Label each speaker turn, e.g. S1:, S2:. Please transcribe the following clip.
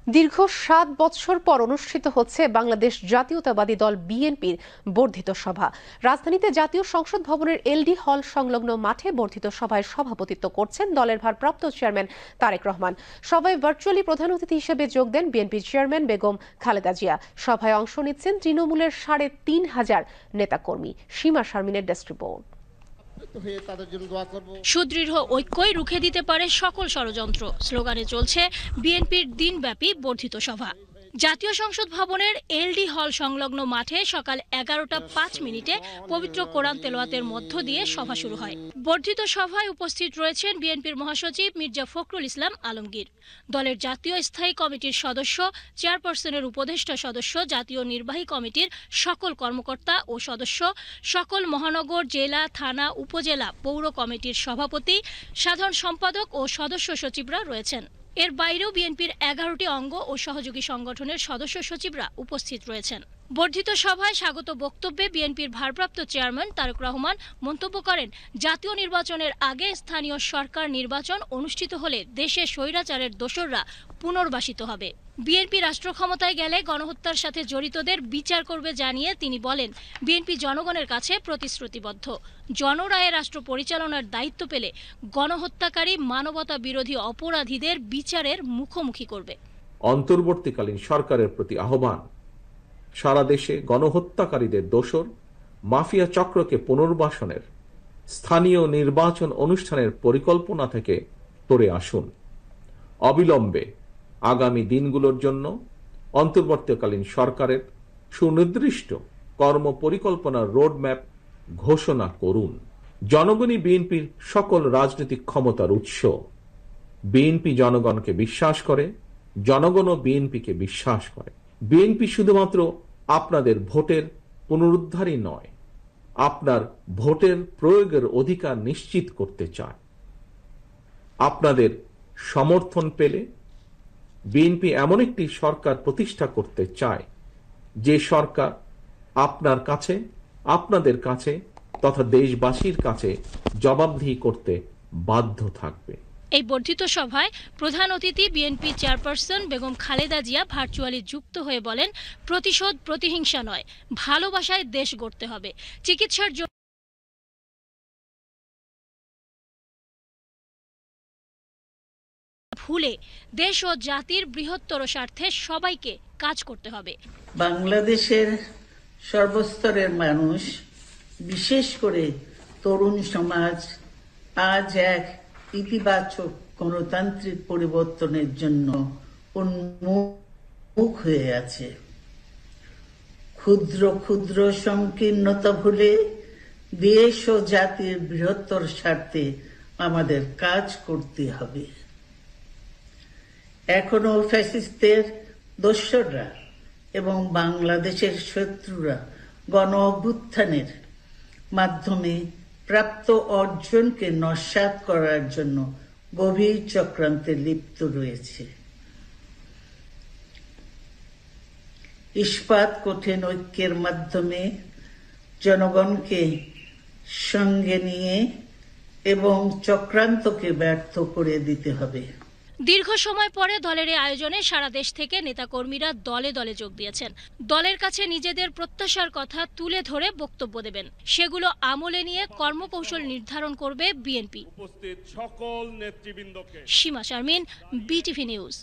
S1: দীর্ঘ ৭ বছর পর অনুষ্ঠিত হচ্ছে বাংলাদেশ জাতীয়তাবাদী দল বিএনপির বর্ধিত সভা। রাজধানীতে জাতীয় সংসদ ভবনের এলডি হল সংলগ্ন মাঠে বর্ধিত সভায় সভাপতিত্ব করছেন দলের ভারপ্রাপ্ত চেয়ারম্যান তারেক রহমান। সভায় ভার্চুয়ালি প্রধান অতিথি হিসেবে যোগ দেন বিএনপির চেয়ারম্যান বেগম খালেদা জিয়া। সভায় অংশ নিচ্ছেন তৃণমূলের ৩৫০০ নেতাকর্মী। সীমা শারমিনের ডেস্ক রিপোর্ট।
S2: সুদৃঢ় ঐক্যই রুখে দিতে পারে সকল ষড়যন্ত্র স্লোগানে চলছে বিএনপির দিনব্যাপী বর্ধিত সভা। জাতীয় সংসদ ভবনের এলডি হল সংলগ্ন মাঠে সকাল 11টা 5 পবিত্র কোরআন তেলাওয়াতের মধ্য দিয়ে সভা শুরু হয়। বর্ধিত সভায় উপস্থিত রয়েছেন বিএনপির মহাসচিব মির্জা ফখরুল ইসলাম আলমগীর, দলের জাতীয় স্থায়ী কমিটির সদস্য, চেয়ারপারসনের উপদেষ্টা সদস্য, জাতীয় নির্বাহী কমিটির সকল কর্মকর্তা ও সদস্য, সকল মহানগর, জেলা, থানা, উপজেলা, পৌর কমিটির সভাপতি, সাধারণ সম্পাদক ও সদস্য সচিবরা রয়েছেন। এর বাইরেও বিএনপির 11টি অঙ্গ ও সহযোগী সংগঠনের সদস্য সচিবরা উপস্থিত রয়েছেন। বর্ধিত সভায় স্বাগত বক্তব্যে বিএনপির ভারপ্রাপ্ত চেয়ারম্যান তারেক রহমান মন্তব্য করেন, জাতীয় নির্বাচনের আগে স্থানীয় সরকার নির্বাচন অনুষ্ঠিত হলে দেশে স্বৈরাচারের দোসররা পুনর্বাসিত হবে। বিএনপি রাষ্ট্র ক্ষমতায় গেলে গণহত্যার সাথে জড়িতদের বিচার করবে জানিয়ে তিনি বলেন, বিএনপি জনগণের কাছে প্রতিশ্রুতিবদ্ধ। জনরায়ে রাষ্ট্র পরিচালনার দায়িত্ব পেলে গণহত্যাকারী, মানবতা বিরোধী অপরাধীদের বিচারের মুখোমুখি করবে।
S3: অন্তর্বর্তীকালীন সরকারের প্রতি আহ্বান, সারা দেশে গণহত্যাকারীদের দোসর মাফিয়া চক্রকে পুনর্বাসনের, স্থানীয় নির্বাচন অনুষ্ঠানের পরিকল্পনা থেকে সরে আসুন। অবিলম্বে আগামী দিনগুলোর জন্য অন্তর্বর্তীকালীন সরকারের সুনির্দিষ্ট কর্মপরিকল্পনার রোডম্যাপ ঘোষণা করুন। জনগণই বিএনপির সকল রাজনৈতিক ক্ষমতার উৎস। বিএনপি জনগণকে বিশ্বাস করে, জনগণও বিএনপিকে বিশ্বাস করে। বিএনপি শুধুমাত্র আপনাদের ভোটের পুনরুদ্ধারই নয়, আপনার ভোটের প্রয়োগের অধিকার নিশ্চিত করতে চায়। আপনাদের সমর্থন পেলে বিএনপি এমন একটি সরকার প্রতিষ্ঠা করতে চায় যে সরকার আপনার কাছে, আপনাদের কাছে তথা দেশবাসীর কাছে জবাবদিহি করতে বাধ্য থাকবে।
S2: এই বর্ধিত সভায় প্রধান অতিথি BNP chairperson Begum Khaleda Zia virtually যুক্ত হয়ে বলেন, প্রতিশোধ, প্রতিহিংসা নয়, ভালোবাসায় দেশ গড়তে হবে। চিকিৎসার জন্য ভুলে দেশ ও জাতির বৃহত্তর স্বার্থে সবাইকে কাজ করতে হবে।
S4: বাংলাদেশের সর্বস্তরের মানুষ, বিশেষ করে তরুণ সমাজ আজ এক ইতিবাচক গণতান্ত্রিক পরিবর্তনের জন্য উন্মুখ হয়ে আছে। ক্ষুদ্র ক্ষুদ্র সংকীর্ণতা ভুলে দেশ ও জাতির বৃহত্তর স্বার্থে আমাদের কাজ করতে হবে। এখনো ফ্যাসিস্টদের দোসররা এবং বাংলাদেশের শত্রুরা গণ অভ্যুত্থানের মাধ্যমে প্রাপ্ত অর্জনকে নস্যাৎ করার জন্য গভীর চক্রান্তে লিপ্ত রয়েছে। ইস্পাত কঠিন ঐক্যের মাধ্যমে জনগণকে সঙ্গে নিয়ে এবং চক্রান্তকে ব্যর্থ করে দিতে হবে।
S2: দীর্ঘ সময় পরে দলের এই আয়োজনে সারা দেশ থেকে নেতাকর্মীরা দলে দলে যোগ দিয়েছেন। দলের কাছে নিজেদের প্রত্যাশার কথা তুলে ধরে বক্তব্য দেবেন। সেগুলো আমলে নিয়ে কর্মকৌশল নির্ধারণ করবে বিএনপি।
S5: উপস্থিত সকল নেতৃবৃন্দকে।
S2: সীমা শারমিন, বিটিভি নিউজ।